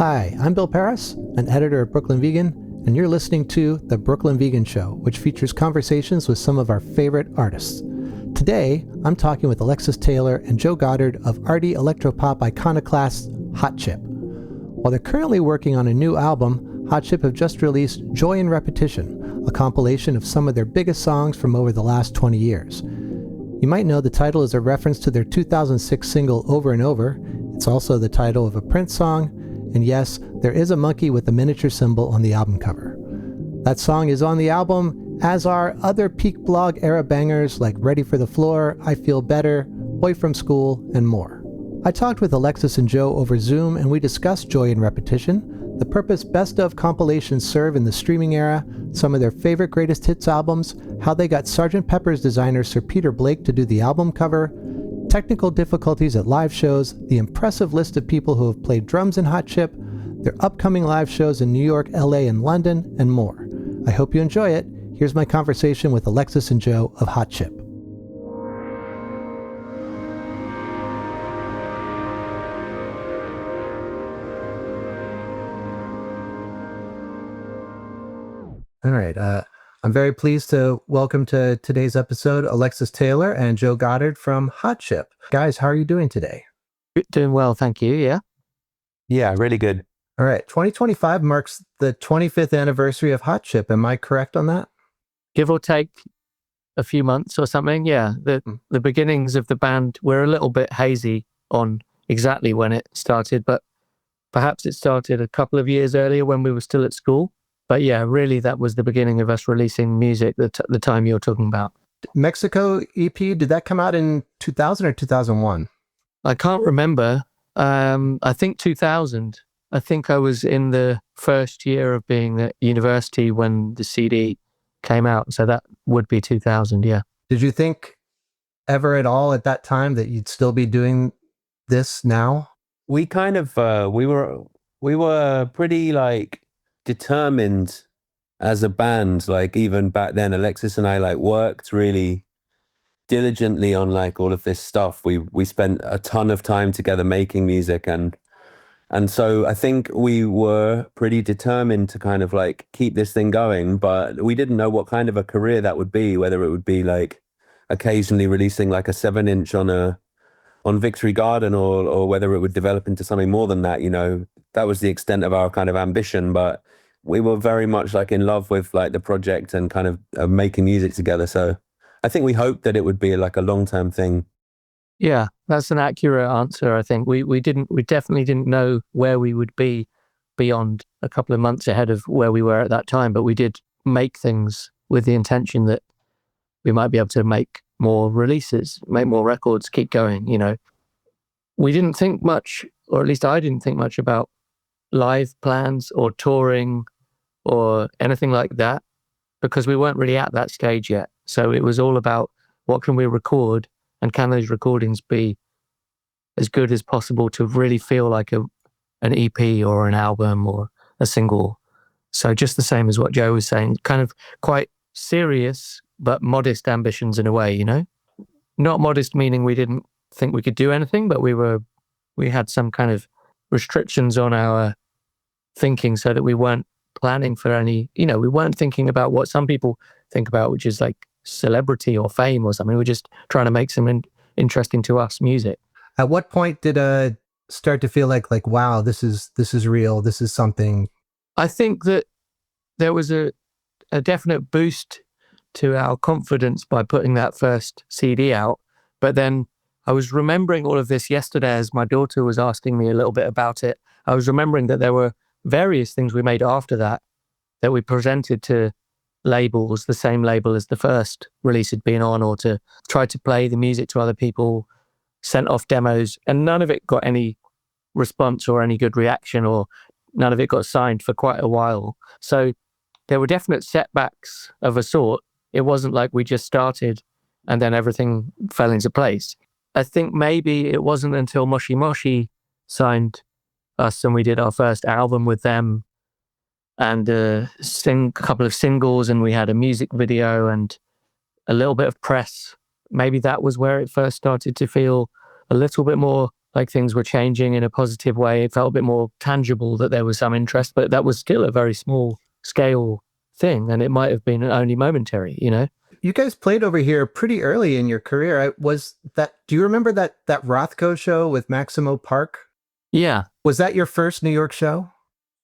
Hi, I'm Bill Pearis, an editor at Brooklyn Vegan, and you're listening to The Brooklyn Vegan Show, which features conversations with some of our favorite artists. Today, I'm talking with Alexis Taylor and Joe Goddard of arty electropop iconoclast Hot Chip. While they're currently working on a new album, Hot Chip have just released Joy in Repetition, a compilation of some of their biggest songs from over the last 20 years. You might know the title is a reference to their 2006 single Over and Over. It's also the title of a Prince song, and yes, there is a monkey with a miniature symbol on the album cover. That song is on the album, as are other peak blog era bangers like Ready for the Floor, I Feel Better, Boy from School, and more. I talked with Alexis and Joe over Zoom, and we discussed Joy in Repetition, the purpose best of compilations serve in the streaming era, some of their favorite greatest hits albums, how they got Sgt. Pepper's designer Sir Peter Blake to do the album cover, technical difficulties at live shows, the impressive list of people who have played drums in Hot Chip, their upcoming live shows in New York, LA, and London, and more. I hope you enjoy it. Here's my conversation with Alexis and Joe of Hot Chip. All right. I'm very pleased to welcome to today's episode Alexis Taylor and Joe Goddard from Hot Chip. Guys, how are you doing today? Doing well, thank you, yeah. Yeah, really good. All right. 2025 marks the 25th anniversary of Hot Chip. Am I correct on that? Give or take a few months or something, yeah. The beginnings of the band were a little bit hazy on exactly when it started, but perhaps it started a couple of years earlier when we were still at school. But yeah, really, that was the beginning of us releasing music, the time you're talking about. Mexico EP, did that come out in 2000 or 2001? I can't remember. I think 2000. I think I was in the first year of being at university when the CD came out. So that would be 2000, yeah. Did you think ever at all at that time that you'd still be doing this now? We kind of, we were pretty like determined as a band. Like even back then, Alexis and I like worked really diligently on like all of this stuff. We spent a ton of time together making music, and so I think we were pretty determined to kind of like keep this thing going, but we didn't know what kind of a career that would be, whether it would be like occasionally releasing like a 7-inch on Victory Garden or whether it would develop into something more than that. You know, that was the extent of our kind of ambition, but we were very much like in love with like the project and kind of making music together. So I think we hoped that it would be like a long-term thing. Yeah, that's an accurate answer, I think. We definitely didn't know where we would be beyond a couple of months ahead of where we were at that time, but we did make things with the intention that we might be able to make more releases, make more records, keep going, you know. We didn't think much, or at least I didn't think much about live plans or touring or anything like that, because we weren't really at that stage yet. So it was all about what can we record, and can those recordings be as good as possible to really feel like an EP or an album or a single. So just the same as what Joe was saying, kind of quite serious but modest ambitions in a way, you know? Not modest meaning we didn't think we could do anything, but we had some kind of restrictions on our thinking so that we weren't planning for any, you know, we weren't thinking about what some people think about, which is like celebrity or fame or something. We're just trying to make some interesting to us music. At what point did start to feel like wow, this is real, this is something? I think that there was a definite boost to our confidence by putting that first CD out. But then I was remembering all of this yesterday as my daughter was asking me a little bit about it. I was remembering that there were various things we made after that we presented to labels, the same label as the first release had been on, or to try to play the music to other people, sent off demos, and none of it got any response or any good reaction, or none of it got signed for quite a while. So there were definite setbacks of a sort. It wasn't like we just started and then everything fell into place. I think maybe it wasn't until Moshi Moshi signed us and we did our first album with them and a couple of singles, and we had a music video and a little bit of press. Maybe that was where it first started to feel a little bit more like things were changing in a positive way. It felt a bit more tangible that there was some interest, but that was still a very small scale thing. And it might have been only momentary, you know? You guys played over here pretty early in your career. Do you remember that Rothko show with Maximo Park? Yeah. Was that your first New York show?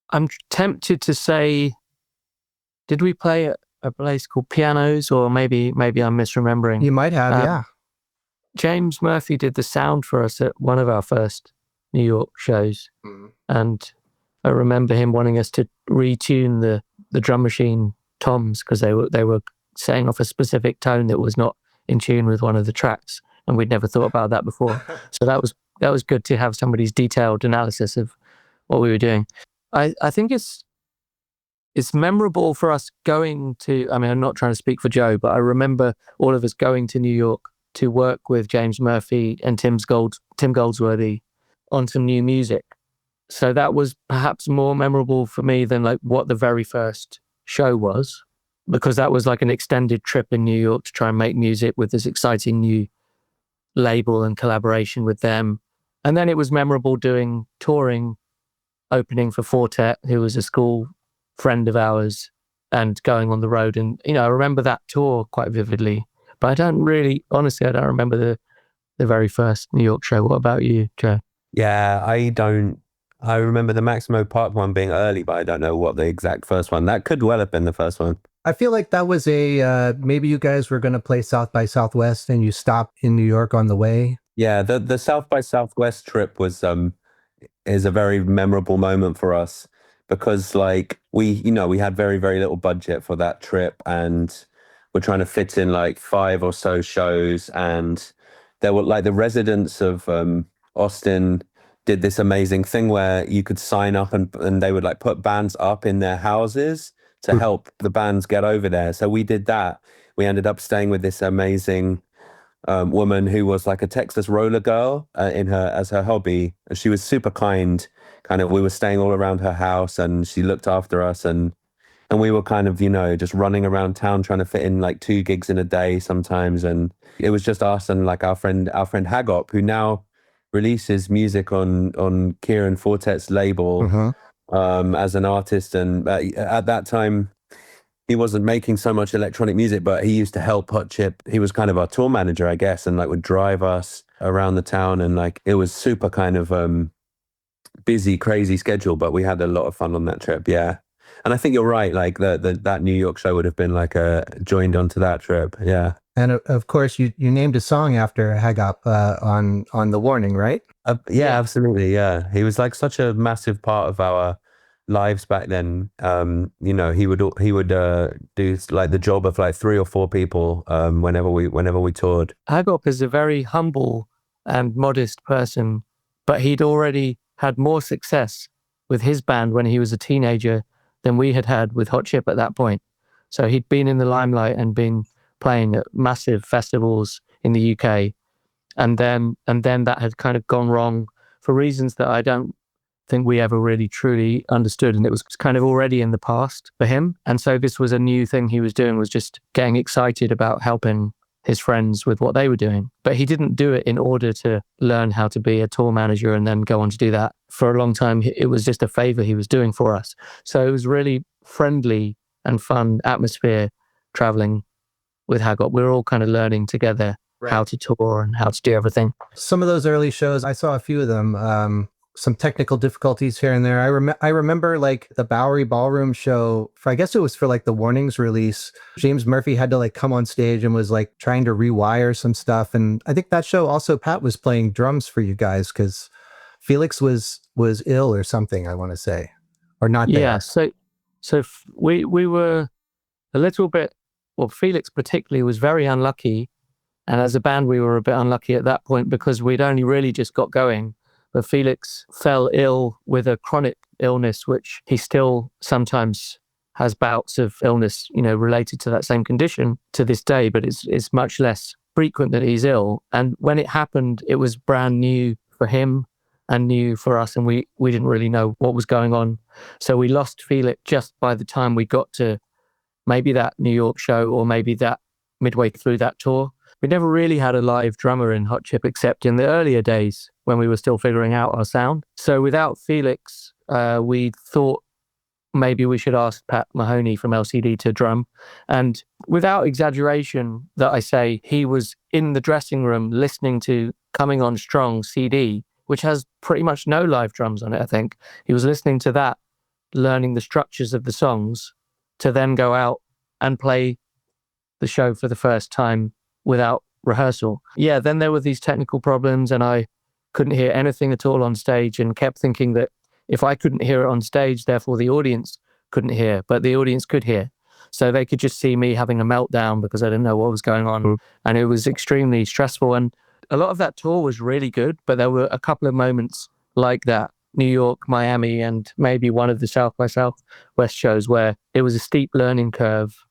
I'm tempted to say, did we play at a place called Pianos, or maybe I'm misremembering? You might have, yeah. James Murphy did the sound for us at one of our first New York shows. Mm. And I remember him wanting us to retune the drum machine toms because they were setting off a specific tone that was not in tune with one of the tracks. And we'd never thought about that before. So that was good to have somebody's detailed analysis of what we were doing. I think it's memorable for us going to, I mean, I'm not trying to speak for Joe, but I remember all of us going to New York to work with James Murphy and Tim Goldsworthy on some new music. So that was perhaps more memorable for me than like what the very first show was, because that was like an extended trip in New York to try and make music with this exciting new label and collaboration with them. And then it was memorable touring, opening for Fortet, who was a school friend of ours, and going on the road. And, you know, I remember that tour quite vividly, but I don't remember the very first New York show. What about you, Joe? Yeah, I remember the Maximo Park one being early, but I don't know what the exact first one. That could well have been the first one. I feel like that was maybe you guys were going to play South by Southwest and you stopped in New York on the way. Yeah, the South by Southwest trip is a very memorable moment for us, because like we had very, very little budget for that trip, and we're trying to fit in like 5 or so shows, and there were like the residents of Austin did this amazing thing where you could sign up and they would like put bands up in their houses to help the bands get over there. So we did that. We ended up staying with this amazing woman who was like a Texas roller girl as her hobby. And she was super kind. Kind of, we were staying all around her house and she looked after us, and we were kind of, just running around town trying to fit in like 2 gigs in a day sometimes. And it was just us and like our friend Hagop, who now releases music on Kieran Fortet's label as an artist. And at that time, he wasn't making so much electronic music, but he used to help Hot Chip. He was kind of our tour manager, I guess, and like would drive us around the town. And like it was super kind of busy, crazy schedule, but we had a lot of fun on that trip. Yeah. And I think you're right. Like that New York show would have been like joined onto that trip. Yeah. And of course, you named a song after Hagop on The Warning, right? Yeah, absolutely. Yeah, he was like such a massive part of our lives back then. He would do like the job of like 3 or 4 people whenever we toured. Hagop is a very humble and modest person, but he'd already had more success with his band when he was a teenager than we had with Hot Chip at that point. So he'd been in the limelight and been playing at massive festivals in the UK, and then that had kind of gone wrong for reasons that I don't think we ever really truly understood, and it was kind of already in the past for him. And so this was a new thing he was doing, was just getting excited about helping his friends with what they were doing. But he didn't do it in order to learn how to be a tour manager and then go on to do that. For a long time, it was just a favor he was doing for us. So it was really friendly and fun atmosphere traveling with Hagop. We were all kind of learning together how to tour and how to do everything. Some of those early shows, I saw a few of them. Some technical difficulties here and there. I remember like the Bowery Ballroom show, I guess it was for like the Warnings release. James Murphy had to like come on stage and was like trying to rewire some stuff. And I think that show also Pat was playing drums for you guys because Felix was ill or something, I want to say, or not there. Yeah, so we were a little bit, well, Felix particularly was very unlucky. And as a band, we were a bit unlucky at that point because we'd only really just got going. But Felix fell ill with a chronic illness, which he still sometimes has bouts of illness, related to that same condition to this day, but it's much less frequent that he's ill. And when it happened, it was brand new for him and new for us, and we didn't really know what was going on. So we lost Felix just by the time we got to maybe that New York show or maybe that midway through that tour. We never really had a live drummer in Hot Chip except in the earlier days when we were still figuring out our sound. So without Felix, we thought maybe we should ask Pat Mahoney from LCD to drum. And without exaggeration that I say, he was in the dressing room listening to Coming On Strong CD, which has pretty much no live drums on it, I think. He was listening to that, learning the structures of the songs, to then go out and play the show for the first time without rehearsal. Yeah, then there were these technical problems and I couldn't hear anything at all on stage and kept thinking that if I couldn't hear it on stage, therefore the audience couldn't hear, but the audience could hear. So they could just see me having a meltdown because I didn't know what was going on. And it was extremely stressful. And a lot of that tour was really good, but there were a couple of moments like that, New York, Miami, and maybe one of the South by Southwest shows where it was a steep learning curve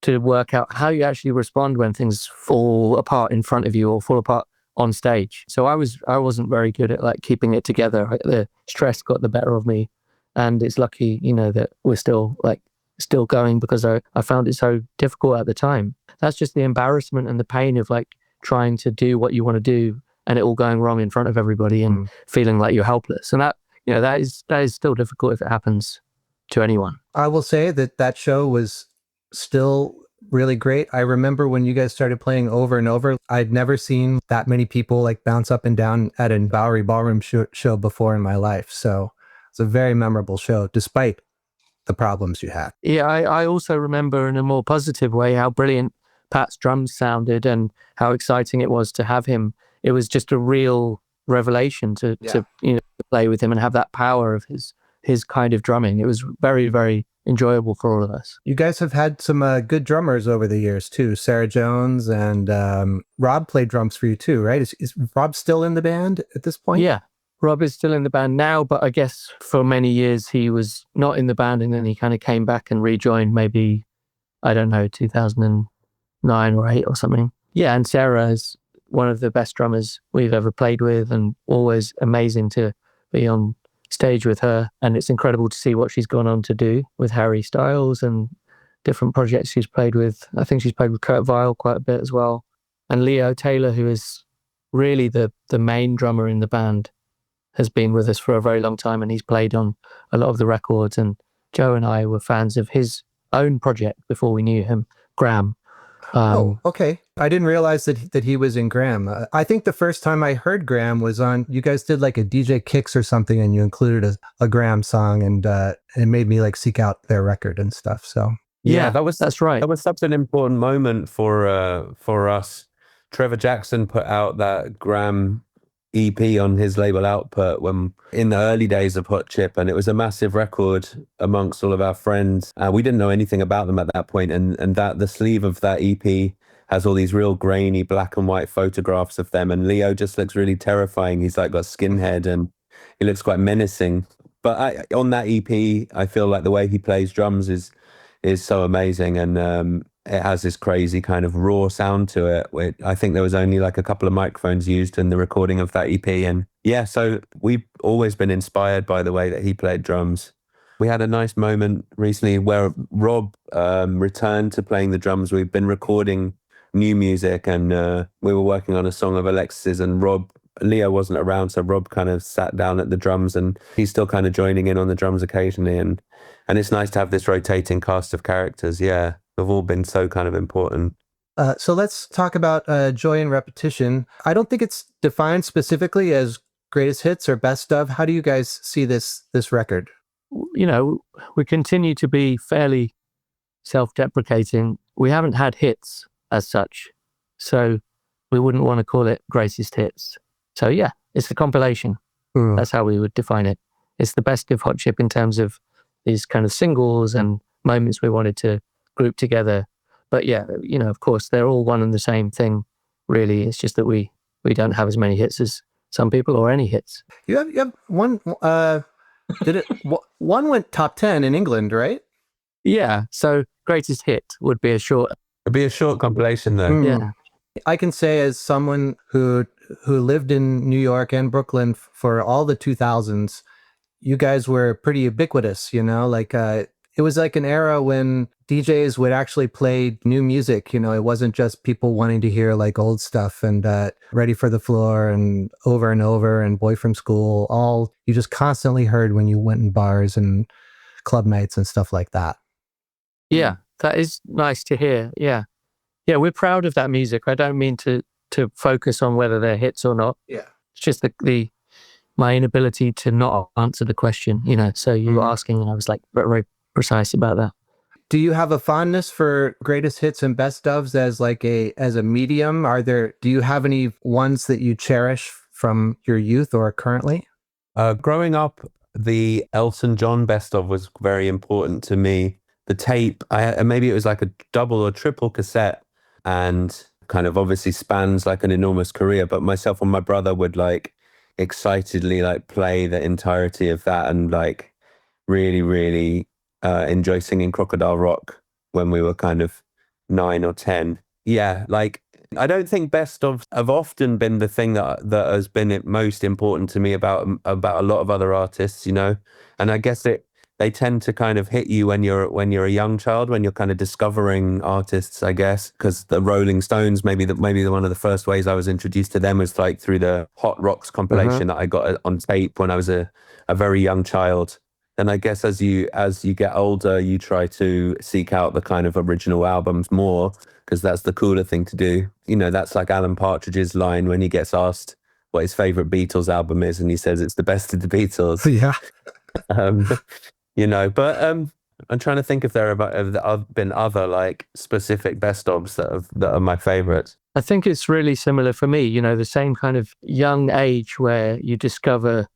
to work out how you actually respond when things fall apart in front of you or fall apart on stage. So I wasn't very good at like keeping it together. The stress got the better of me, and it's lucky, that we're still going because I found it so difficult at the time. That's just the embarrassment and the pain of like trying to do what you want to do and it all going wrong in front of everybody and feeling like you're helpless. And that is still difficult if it happens to anyone. I will say that show was still really great. I remember when you guys started playing over and over, I'd never seen that many people like bounce up and down at a Bowery Ballroom show before in my life. So it's a very memorable show, despite the problems you had. Yeah, I also remember in a more positive way how brilliant Pat's drums sounded and how exciting it was to have him. It was just a real revelation to play with him and have that power of his kind of drumming. It was very, very enjoyable for all of us. You guys have had some good drummers over the years too. Sarah Jones and Rob played drums for you too, right? Is Rob still in the band at this point? Yeah, Rob is still in the band now, but I guess for many years he was not in the band and then he kind of came back and rejoined maybe, 2009 or 8 or something. Yeah, and Sarah is one of the best drummers we've ever played with and always amazing to be on stage with her, and it's incredible to see what she's gone on to do with Harry Styles and different projects she's played with. I think she's played with Kurt Weill quite a bit as well. And Leo Taylor, who is really the main drummer in the band, has been with us for a very long time and he's played on a lot of the records. And Joe and I were fans of his own project before we knew him, Graham. Okay. I didn't realize that he was in Graham. I think the first time I heard Graham was on, you guys did like a DJ Kicks or something and you included a Graham song and it made me like seek out their record and stuff. So yeah, that's right. That was such an important moment for us. Trevor Jackson put out that Graham EP on his label Output when in the early days of Hot Chip, and it was a massive record amongst all of our friends. We didn't know anything about them at that point, and that the sleeve of that EP has all these real grainy black and white photographs of them, and Leo just looks really terrifying. He's like got skinhead and he looks quite menacing. But on that EP, I feel like the way he plays drums is so amazing, and it has this crazy kind of raw sound to it. I think there was only like a couple of microphones used in the recording of that EP. And yeah, so we've always been inspired by the way that he played drums. We had a nice moment recently where Rob returned to playing the drums. We've been recording new music and we were working on a song of Alexis's, and Leo wasn't around, so Rob kind of sat down at the drums and he's still kind of joining in on the drums occasionally. And it's nice to have this rotating cast of characters. Yeah. Have all been so kind of important. So let's talk about Joy in Repetition. I don't think it's defined specifically as greatest hits or best of. How do you guys see this record? We continue to be fairly self-deprecating. We haven't had hits as such, so we wouldn't want to call it greatest hits. So yeah, it's a compilation. That's how we would define it. It's the best of Hot Chip in terms of these kind of singles and moments we wanted to group together. But yeah, of course, they're all one and the same thing, really. It's just that we don't have as many hits as some people or any hits. You have one, one went top 10 in England, right? Yeah, so greatest hit would be a short... It'd be a short compilation though. Yeah. I can say as someone who lived in New York and Brooklyn for all the 2000s, you guys were pretty ubiquitous, like it was like an era when DJs would actually play new music. You know, it wasn't just people wanting to hear like old stuff and Ready for the Floor and Over and Boy from School. All you just constantly heard when you went in bars and club nights and stuff like that. Yeah, that is nice to hear. Yeah. Yeah, we're proud of that music. I don't mean to focus on whether they're hits or not. Yeah. It's just my inability to not answer the question, you know. So you were asking and I was like very precise about that. Do you have a fondness for greatest hits and best ofs as a medium? Do you have any ones that you cherish from your youth or currently? Growing up, the Elton John best of was very important to me. The tape, maybe it was like a double or triple cassette, and kind of obviously spans like an enormous career. But myself and my brother would like excitedly like play the entirety of that and like really, really enjoy singing Crocodile Rock when we were kind of 9 or 10. Yeah, like I don't think best of have often been the thing that has been most important to me about a lot of other artists, you know. And I guess they tend to kind of hit you when you're a young child, when you're kind of discovering artists, I guess, because the Rolling Stones, maybe one of the first ways I was introduced to them was like through the Hot Rocks compilation that I got on tape when I was a very young child. And I guess as you get older, you try to seek out the kind of original albums more, because that's the cooler thing to do. You know, that's like Alan Partridge's line when he gets asked what his favorite Beatles album is, and he says it's the best of the Beatles. Yeah. You know, but I'm trying to think if there have been other like specific best ofs that are my favorites. I think it's really similar for me, you know, the same kind of young age where you discover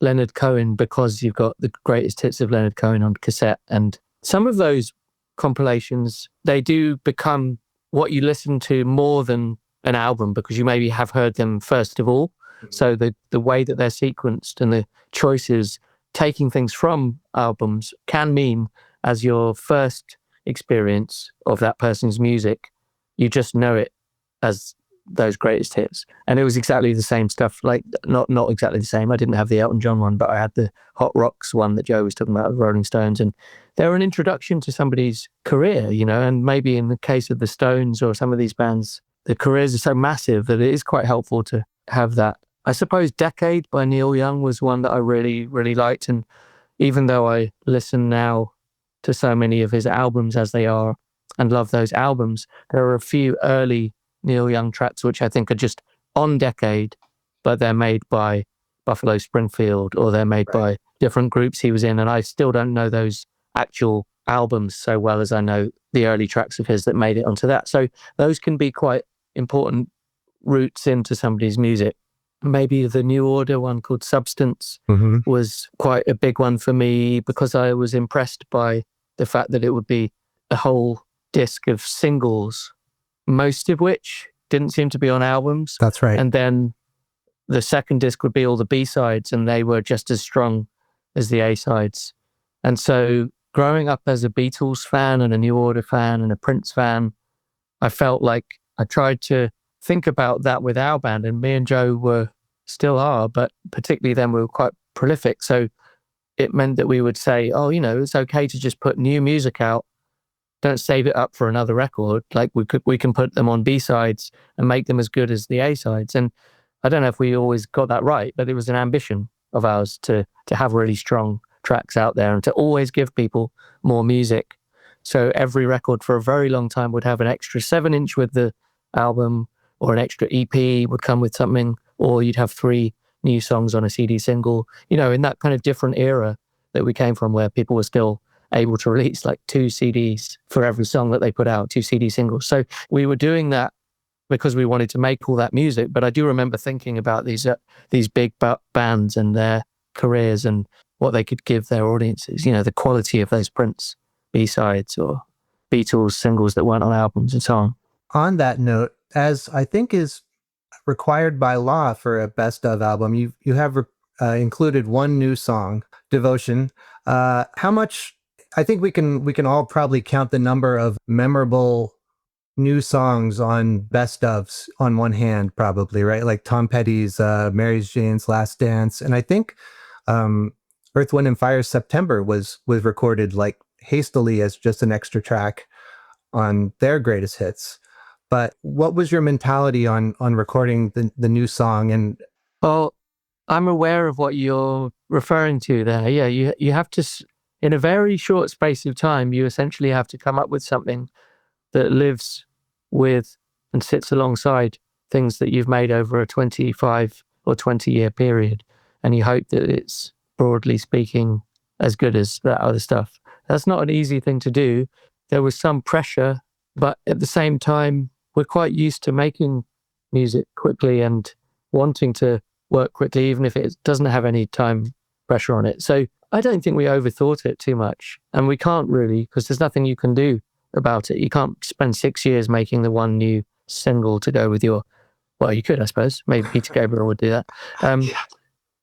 Leonard Cohen because you've got the greatest hits of Leonard Cohen on cassette. And some of those compilations, they do become what you listen to more than an album, because you maybe have heard them first of all. So the way that they're sequenced and the choices, taking things from albums, can mean as your first experience of that person's music, you just know it as those greatest hits. And it was exactly the same stuff, like not exactly the same. I didn't have the Elton John one, but I had the Hot Rocks one that Joe was talking about, the Rolling Stones, and they're an introduction to somebody's career, you know. And maybe in the case of the Stones or some of these bands, the careers are so massive that it is quite helpful to have that. I suppose Decade by Neil Young was one that I really, really liked. And even though I listen now to so many of his albums as they are and love those albums, there are a few early Neil Young tracks which I think are just on Decade, but they're made by Buffalo Springfield or they're made by different groups he was in. And I still don't know those actual albums so well as I know the early tracks of his that made it onto that. So those can be quite important roots into somebody's music. Maybe the New Order one called Substance was quite a big one for me because I was impressed by the fact that it would be a whole disc of singles, most of which didn't seem to be on albums. That's right. And then the second disc would be all the B-sides, and they were just as strong as the A-sides. And so growing up as a Beatles fan and a New Order fan and a Prince fan, I felt like I tried to think about that with our band, and me and Joe still are, but particularly then we were quite prolific. So it meant that we would say, oh, you know, it's okay to just put new music out. Don't save it up for another record. Like we can put them on B-sides and make them as good as the A-sides. And I don't know if we always got that right, but it was an ambition of ours to have really strong tracks out there and to always give people more music. So every record for a very long time would have an extra 7-inch with the album, or an extra EP would come with something, or you'd have 3 new songs on a CD single, you know, in that kind of different era that we came from, where people were still able to release like 2 CDs for every song that they put out, 2 CD singles. So we were doing that because we wanted to make all that music. But I do remember thinking about these big bands and their careers and what they could give their audiences, you know, the quality of those Prince B-sides or Beatles singles that weren't on albums and so on. On that note, as I think is required by law for a best of album, you have included one new song, Devotion. How much? I think we can all probably count the number of memorable new songs on best ofs on one hand, probably, right? Like Tom Petty's Mary Jane's Last Dance, and I think Earth, Wind and Fire's September was recorded like hastily as just an extra track on their greatest hits. But what was your mentality on recording the new song? And Well, I'm aware of what you're referring to there. Yeah, you have to, in a very short space of time, you essentially have to come up with something that lives with and sits alongside things that you've made over a 25 or 20-year period. And you hope that it's, broadly speaking, as good as that other stuff. That's not an easy thing to do. There was some pressure, but at the same time, we're quite used to making music quickly and wanting to work quickly, even if it doesn't have any time pressure on it. So I don't think we overthought it too much. And we can't really, because there's nothing you can do about it. You can't spend 6 years making the one new single to go with your, well, you could, I suppose. Maybe Peter Gabriel would do that.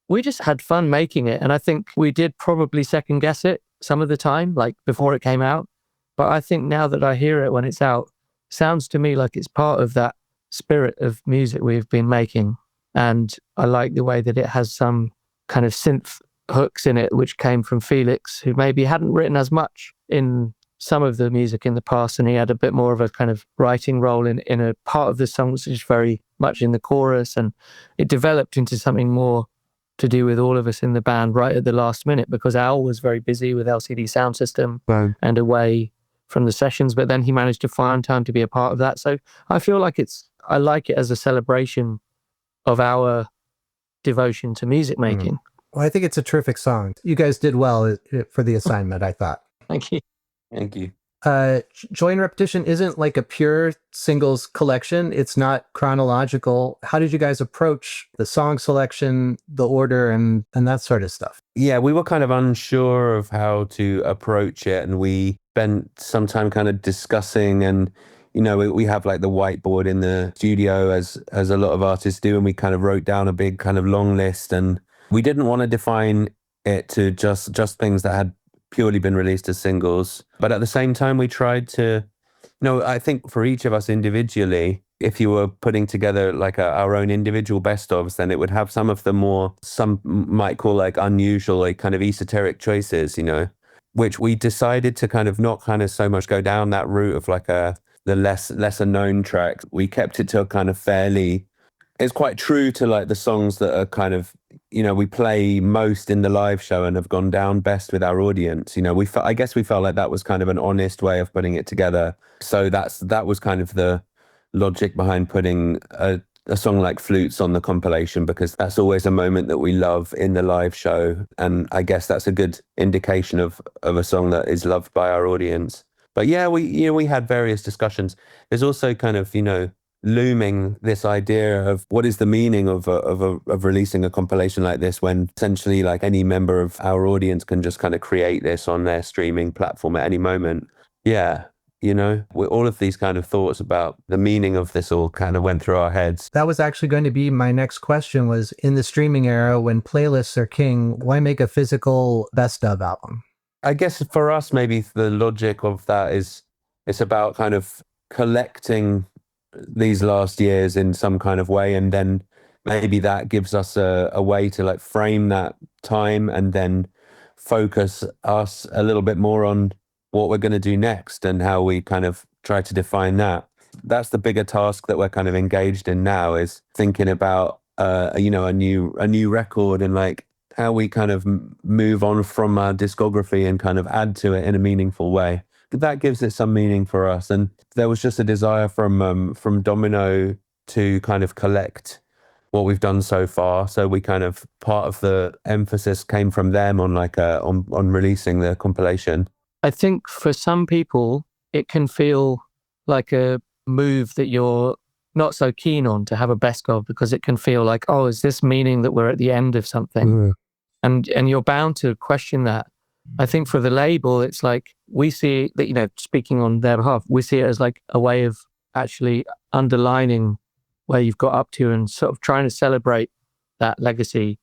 We just had fun making it. And I think we did probably second guess it some of the time, like before it came out. But I think now that I hear it when it's out, sounds to me like it's part of that spirit of music we've been making. And I like the way that it has some kind of synth hooks in it, which came from Felix, who maybe hadn't written as much in some of the music in the past. And he had a bit more of a kind of writing role in a part of the songs, which is very much in the chorus. And it developed into something more to do with all of us in the band right at the last minute, because Al was very busy with LCD Sound System and away from the sessions, but then he managed to find time to be a part of that. So I feel like I like it as a celebration of our devotion to music making. Well, I think it's a terrific song. You guys did well for the assignment, I thought. Thank you. Thank you. Joy and Repetition isn't like a pure singles collection. It's not chronological. How did you guys approach the song selection, the order, and that sort of stuff? Yeah, we were kind of unsure of how to approach it, and we spent some time kind of discussing, and we have like the whiteboard in the studio as a lot of artists do, and we kind of wrote down a big kind of long list, and we didn't want to define it to just things that had purely been released as singles. But at the same time, we tried to, I think for each of us individually, if you were putting together like our own individual best ofs, then it would have some of the more, some might call like unusual, like kind of esoteric choices, which we decided to kind of not kind of so much go down that route of like the lesser known tracks. We kept it to a kind of fairly, it's quite true to like the songs that are kind of, we play most in the live show and have gone down best with our audience. I guess we felt like that was kind of an honest way of putting it together. So that was kind of the logic behind putting a song like Flutes on the compilation, because that's always a moment that we love in the live show. And I guess that's a good indication of a song that is loved by our audience. But yeah, we had various discussions. There's also kind of, looming this idea of what is the meaning of releasing a compilation like this, when essentially like any member of our audience can just kind of create this on their streaming platform at any moment. Yeah. All of these kind of thoughts about the meaning of this all kind of went through our heads. That was actually going to be my next question, was in the streaming era when playlists are king, why make a physical best of album? I guess for us, maybe the logic of that is it's about kind of collecting these last years in some kind of way, and then maybe that gives us a way to like frame that time and then focus us a little bit more on what we're going to do next and how we kind of try to define that. That's the bigger task that we're kind of engaged in now, is thinking about a new record and like how we kind of move on from our discography and kind of add to it in a meaningful way. That gives it some meaning for us. And there was just a desire from Domino to kind of collect what we've done so far. So we kind of, part of the emphasis came from them on like on releasing the compilation. I think for some people, it can feel like a move that you're not so keen on to have a best of, because it can feel like, oh, is this meaning that we're at the end of something? And you're bound to question that. I think for the label, it's like we see that, speaking on their behalf, we see it as like a way of actually underlining where you've got up to and sort of trying to celebrate that legacy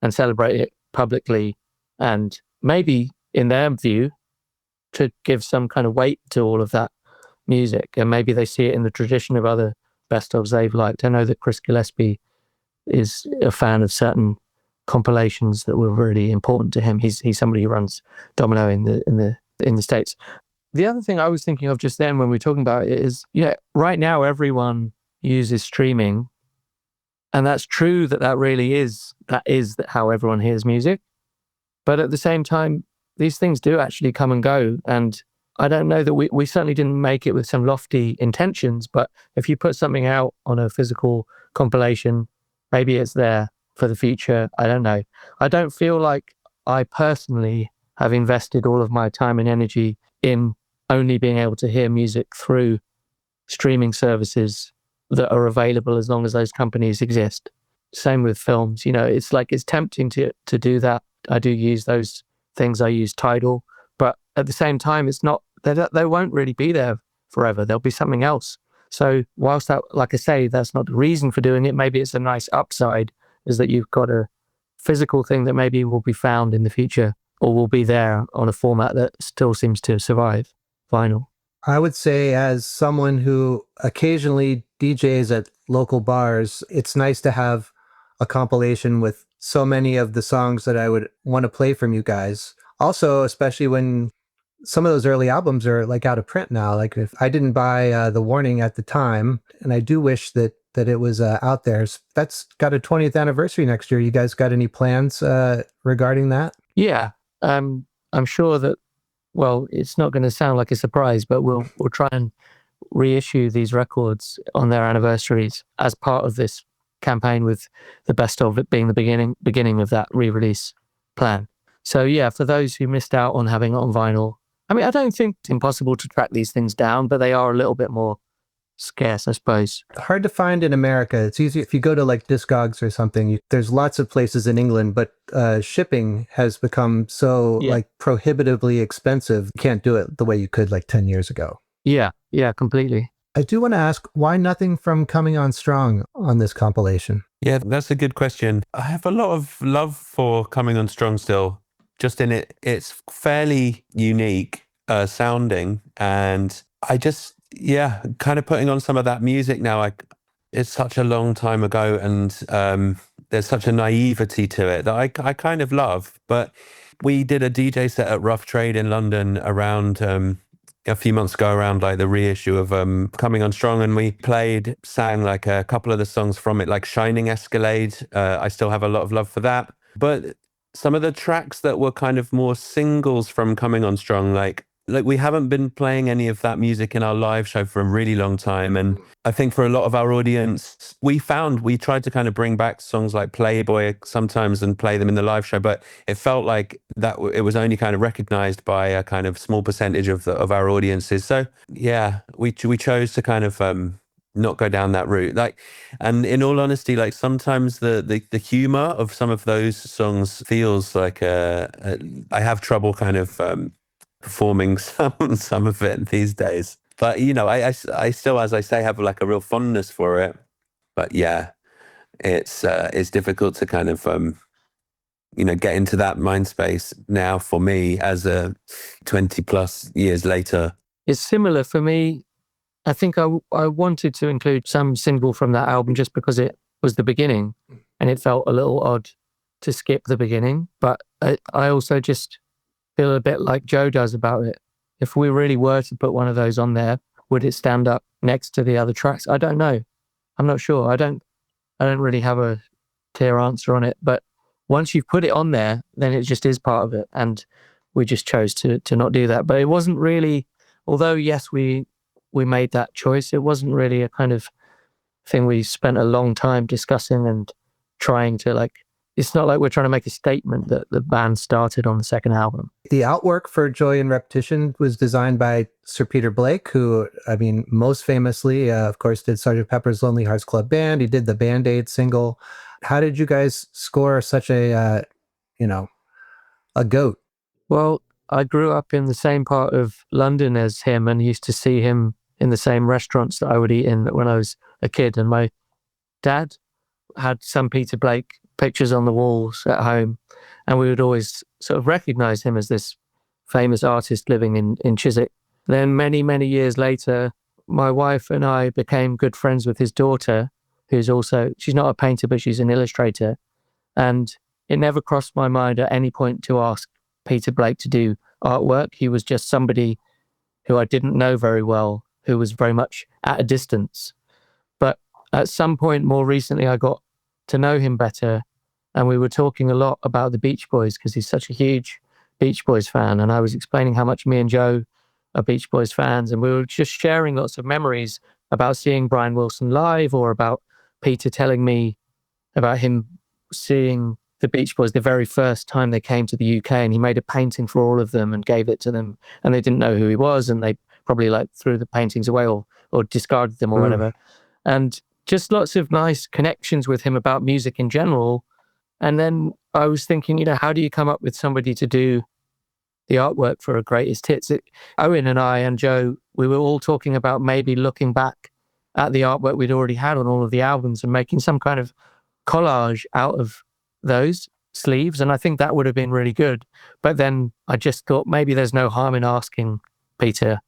and celebrate it publicly. And maybe in their view, to give some kind of weight to all of that music. And maybe they see it in the tradition of other best ofs they've liked. I know that Chris Gillespie is a fan of certain compilations that were really important to him. He's somebody who runs Domino in the in the States. The other thing I was thinking of just then when we were talking about it is, right now everyone uses streaming. And that's true that really is how everyone hears music. But at the same time, these things do actually come and go. And I don't know that we certainly didn't make it with some lofty intentions, but if you put something out on a physical compilation, maybe it's there for the future. I don't know. I don't feel like I personally have invested all of my time and energy in only being able to hear music through streaming services that are available as long as those companies exist. Same with films. It's like it's tempting to do that. I do use those things. I use Tidal, but at the same time, it's not. They won't really be there forever. There'll be something else. So whilst that, like I say, that's not the reason for doing it. Maybe it's a nice upside, is that you've got a physical thing that maybe will be found in the future or will be there on a format that still seems to survive vinyl. I would say, as someone who occasionally DJs at local bars, it's nice to have a compilation with so many of the songs that I would want to play from you guys. Also, especially when some of those early albums are like out of print now. Like, if I didn't buy The Warning at the time, and I do wish that it was out there. That's got a 20th anniversary next year. You guys got any plans regarding that? Yeah, I'm sure that. Well, it's not going to sound like a surprise, but we'll try and reissue these records on their anniversaries as part of this campaign, with the best of it being the beginning of that re-release plan. So yeah, for those who missed out on having it on vinyl, I mean, I don't think it's impossible to track these things down, but they are a little bit more scarce, I suppose. Hard to find in America. It's easy if you go to like Discogs or something. There's lots of places in England, but shipping has become so like prohibitively expensive. You can't do it the way you could like 10 years ago. Yeah, completely. I do want to ask, why nothing from Coming On Strong on this compilation? Yeah, that's a good question. I have a lot of love for Coming On Strong still. Just in it's fairly unique sounding, and I just kind of putting on some of that music now. It's such a long time ago, and there's such a naivety to it that I kind of love. But we did a DJ set at Rough Trade in London around a few months ago, around like the reissue of Coming On Strong, and we sang like a couple of the songs from it, like Shining Escalade. I still have a lot of love for that. But some of the tracks that were kind of more singles from Coming On Strong, like we haven't been playing any of that music in our live show for a really long time. And I think for a lot of our audience, we tried to kind of bring back songs like Playboy sometimes and play them in the live show, but it felt like that it was only kind of recognized by a kind of small percentage of our audiences. So yeah, we chose to kind of not go down that route. Like, and in all honesty, like sometimes the humor of some of those songs feels like I have trouble kind of performing some of it these days. But I still, as I say, have like a real fondness for it. But yeah, it's difficult to kind of get into that mind space now for me as a 20 plus years later. It's similar for me. I think I wanted to include some single from that album just because it was the beginning, and it felt a little odd to skip the beginning. But I also just feel a bit like Joe does about it. If we really were to put one of those on there, would it stand up next to the other tracks? I don't know. I'm not sure. I don't really have a clear answer on it. But once you've put it on there, then it just is part of it. And we just chose to not do that. But it wasn't really, although yes, we made that choice, it wasn't really a kind of thing we spent a long time discussing and trying to it's not like we're trying to make a statement that the band started on the second album. The artwork for Joy and Repetition was designed by Sir Peter Blake, who, I mean, most famously, of course, did Sgt. Pepper's Lonely Hearts Club Band. He did the Band-Aid single. How did you guys score such a goat? Well, I grew up in the same part of London as him and used to see him in the same restaurants that I would eat in when I was a kid. And my dad had some Peter Blake pictures on the walls at home, and we would always sort of recognize him as this famous artist living in Chiswick. Then many, many years later, my wife and I became good friends with his daughter, she's not a painter, but she's an illustrator. And it never crossed my mind at any point to ask Peter Blake to do artwork. He was just somebody who I didn't know very well, who was very much at a distance. But at some point more recently, I got to know him better, and we were talking a lot about the Beach Boys because he's such a huge Beach Boys fan. And I was explaining how much me and Joe are Beach Boys fans, and we were just sharing lots of memories about seeing Brian Wilson live, or about Peter telling me about him seeing the Beach Boys the very first time they came to the UK, and he made a painting for all of them and gave it to them, and they didn't know who he was, and they probably like threw the paintings away or discarded them or whatever. And just lots of nice connections with him about music in general. And then I was thinking, how do you come up with somebody to do the artwork for a greatest hits? Owen and I and Joe, we were all talking about maybe looking back at the artwork we'd already had on all of the albums and making some kind of collage out of those sleeves. And I think that would have been really good. But then I just thought maybe there's no harm in asking Peter,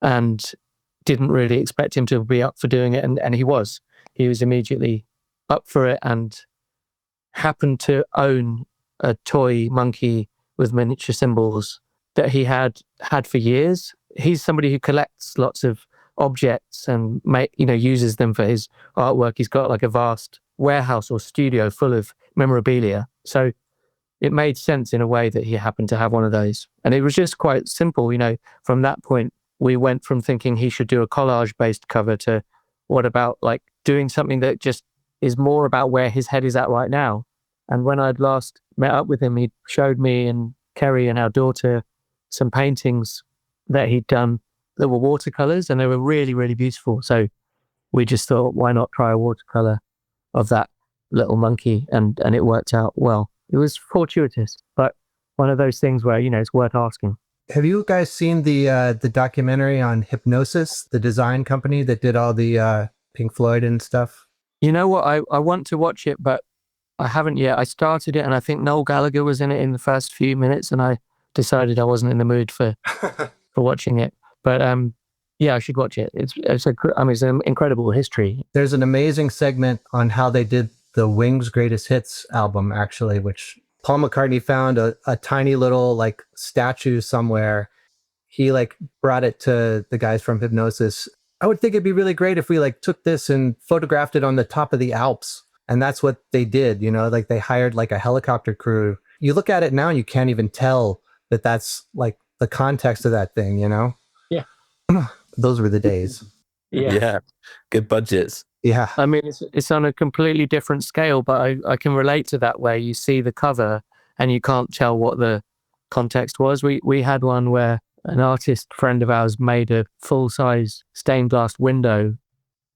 and didn't really expect him to be up for doing it. And he was immediately up for it, and happened to own a toy monkey with miniature cymbals that he had for years. He's somebody who collects lots of objects and uses them for his artwork. He's got like a vast warehouse or studio full of memorabilia. So it made sense in a way that he happened to have one of those. And it was just quite simple. From that point, we went from thinking he should do a collage-based cover to what about like doing something that just is more about where his head is at right now. And when I'd last met up with him, he showed me and Kerry and our daughter some paintings that he'd done that were watercolors, and they were really, really beautiful. So we just thought, why not try a watercolor of that little monkey? And it worked out well. It was fortuitous, but one of those things where, it's worth asking. Have you guys seen the documentary on Hypnosis, the design company that did all the Pink Floyd and stuff? You know what? I want to watch it, but I haven't yet. I started it, and I think Noel Gallagher was in it in the first few minutes, and I decided I wasn't in the mood for watching it. But yeah, I should watch it. It's an incredible history. There's an amazing segment on how they did the Wings Greatest Hits album, actually, which Paul McCartney found a tiny little like statue somewhere. He like brought it to the guys from Hypnosis. I would think it'd be really great if we like took this and photographed it on the top of the Alps. And that's what they did, like they hired like a helicopter crew. You look at it now and you can't even tell that that's like the context of that thing, Yeah. Those were the days. Yeah. Good budgets. Yeah. I mean, it's on a completely different scale, but I can relate to that, where you see the cover and you can't tell what the context was. We had one where an artist friend of ours made a full-size stained glass window,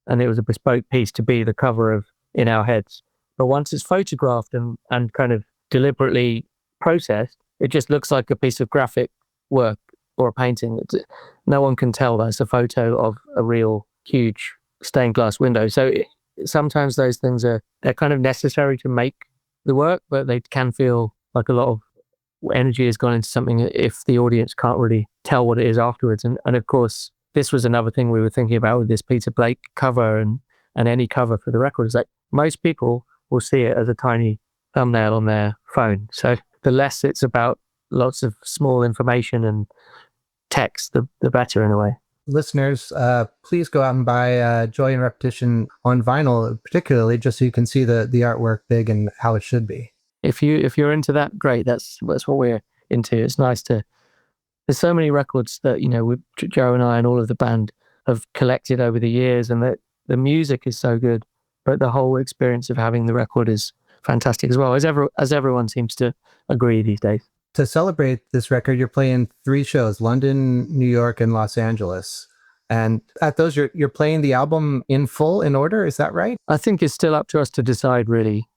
and it was a bespoke piece to be the cover of In Our Heads. But once it's photographed and kind of deliberately processed, it just looks like a piece of graphic work or a painting. No one can tell that's a photo of a real huge stained glass window. So sometimes those things they're kind of necessary to make the work, but they can feel like a lot of energy has gone into something if the audience can't really tell what it is afterwards. And of course, this was another thing we were thinking about with this Peter Blake cover and any cover for the record, is like most people will see it as a tiny thumbnail on their phone. So the less it's about lots of small information and text, the better in a way. Listeners, please go out and buy Joy and Repetition on vinyl, particularly just so you can see the artwork big and how it should be. If you're into that, great. That's what we're into. It's nice there's so many records that, with Joe and I and all of the band have collected over the years, and that the music is so good, but the whole experience of having the record is fantastic as well, as everyone seems to agree these days. To celebrate this record, you're playing 3 shows, London, New York, and Los Angeles. And at those, you're playing the album in full, in order, is that right? I think it's still up to us to decide really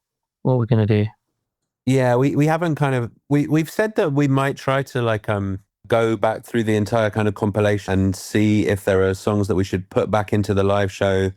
what we're going to do. Yeah, we haven't we've said that we might try to go back through the entire kind of compilation and see if there are songs that we should put back into the live show,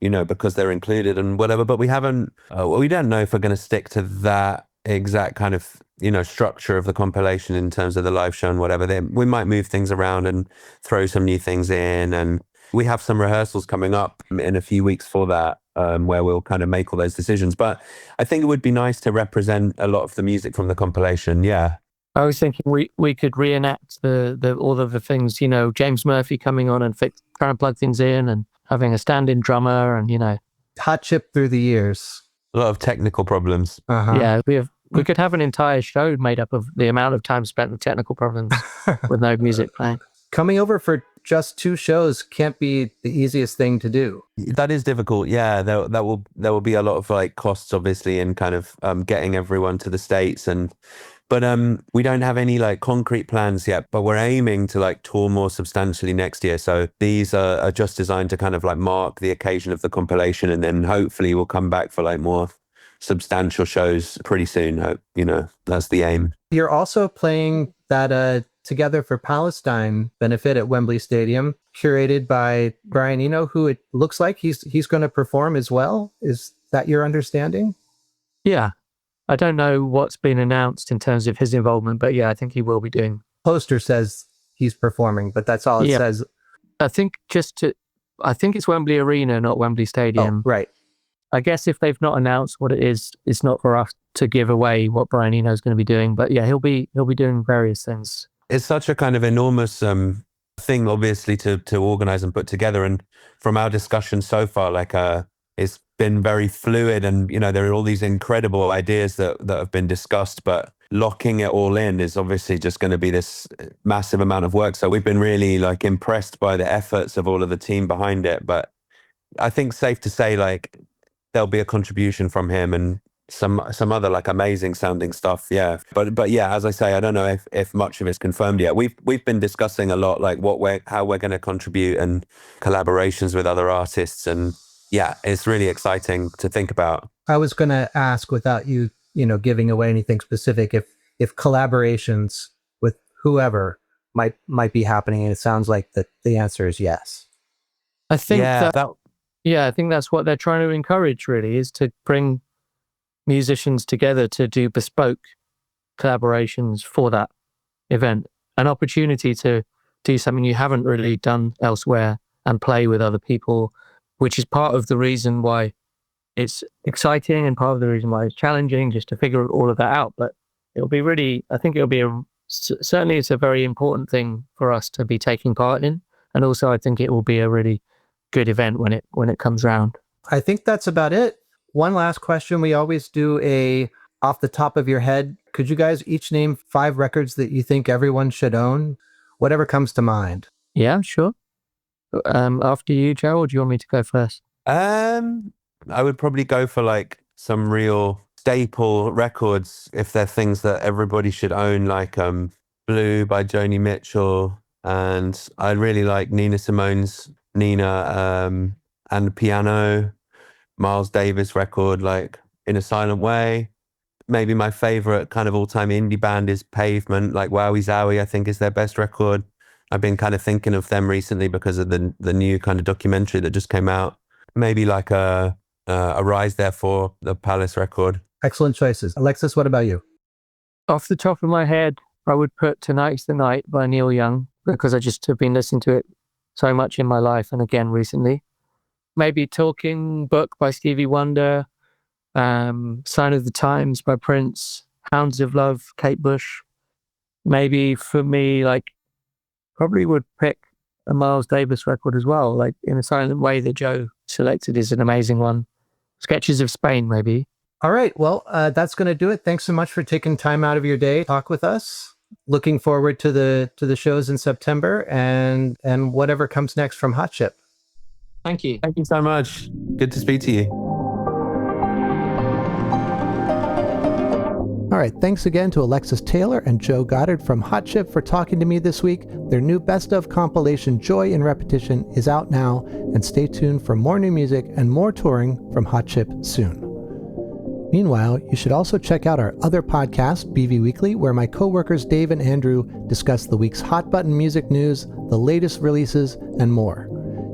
because they're included and whatever. But we haven't, we don't know if we're going to stick to that exact kind of, structure of the compilation in terms of the live show and whatever. We might move things around and throw some new things in. And we have some rehearsals coming up in a few weeks for that, where we'll kind of make all those decisions. But I think it would be nice to represent a lot of the music from the compilation. Yeah. I was thinking we could reenact the all of the things, James Murphy coming on and trying to plug things in and having a stand-in drummer and. Hot chip through the years. A lot of technical problems. Uh-huh. Yeah, we could have an entire show made up of the amount of time spent with technical problems with no music playing. Coming over for just 2 shows can't be the easiest thing to do. That is difficult. Yeah, there will be a lot of like costs, obviously, in kind of getting everyone to the States, but we don't have any like concrete plans yet. But we're aiming to like tour more substantially next year. So these are just designed to kind of like mark the occasion of the compilation, and then hopefully we'll come back for like more substantial shows pretty soon. That's the aim. You're also playing that Together for Palestine benefit at Wembley Stadium, curated by Brian Eno, who it looks like he's going to perform as well. Is that your understanding? Yeah. I don't know what's been announced in terms of his involvement, but yeah, I think he will be doing. Poster says he's performing, but that's all it says. I think it's Wembley Arena, not Wembley Stadium. Oh, right. I guess if they've not announced what it is, it's not for us to give away what Brian Eno is going to be doing. But yeah, he'll be doing various things. It's such a kind of enormous thing, obviously, to organize and put together. And from our discussion so far, like it's been very fluid, and there are all these incredible ideas that have been discussed, but locking it all in is obviously just going to be this massive amount of work. So we've been really like impressed by the efforts of all of the team behind it. But I think safe to say like there'll be a contribution from him and some other like amazing sounding stuff. Yeah. But yeah, as I say, I don't know if much of it's confirmed yet. We've been discussing a lot like how we're going to contribute and collaborations with other artists, and yeah, it's really exciting to think about. I was going to ask, without you giving away anything specific, if collaborations with whoever might be happening, and it sounds like that the answer is yes. I think I think that's what they're trying to encourage, really, is to bring musicians together to do bespoke collaborations for that event. An opportunity to do something you haven't really done elsewhere and play with other people, which is part of the reason why it's exciting and part of the reason why it's challenging, just to figure all of that out. But certainly it's a very important thing for us to be taking part in. And also I think it will be a really good event when it comes round. I think that's about it. One last question. We always do a off the top of your head. Could you guys each name 5 records that you think everyone should own? Whatever comes to mind. Yeah, sure. After you, Joe, or do you want me to go first? I would probably go for like some real staple records, if they're things that everybody should own, like Blue by Joni Mitchell, and I really like Nina Simone's Nina, and Piano, Miles Davis record like In a Silent Way. Maybe my favorite kind of all-time indie band is Pavement, like Wowie Zowie, I think is their best record. I've been kind of thinking of them recently because of the new kind of documentary that just came out. Maybe like a Rise Therefore, the Palace record. Excellent choices. Alexis, what about you? Off the top of my head, I would put Tonight's the Night by Neil Young, because I just have been listening to it so much in my life and again recently. Maybe Talking Book by Stevie Wonder, Sign of the Times by Prince, Hounds of Love, Kate Bush. Maybe for me, like, probably would pick a Miles Davis record as well, like In a Silent Way that Joe selected is an amazing one. Sketches of Spain, maybe. All right. Well, that's going to do it. Thanks so much for taking time out of your day to talk with us. Looking forward to the shows in September and whatever comes next from Hot Chip. Thank you. Thank you so much. Good to speak to you. All right. Thanks again to Alexis Taylor and Joe Goddard from Hot Chip for talking to me this week. Their new Best Of compilation, Joy in Repetition, is out now, and stay tuned for more new music and more touring from Hot Chip soon. Meanwhile, you should also check out our other podcast, BV Weekly, where my co-workers Dave and Andrew discuss the week's hot button music news, the latest releases, and more.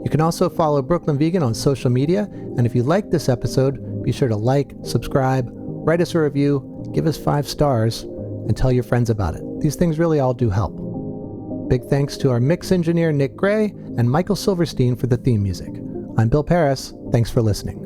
You can also follow Brooklyn Vegan on social media, and if you liked this episode, be sure to like, subscribe, write us a review, give us 5 stars, and tell your friends about it. These things really all do help. Big thanks to our mix engineer Nick Gray and Michael Silverstein for the theme music. I'm Bill Pearis. Thanks for listening.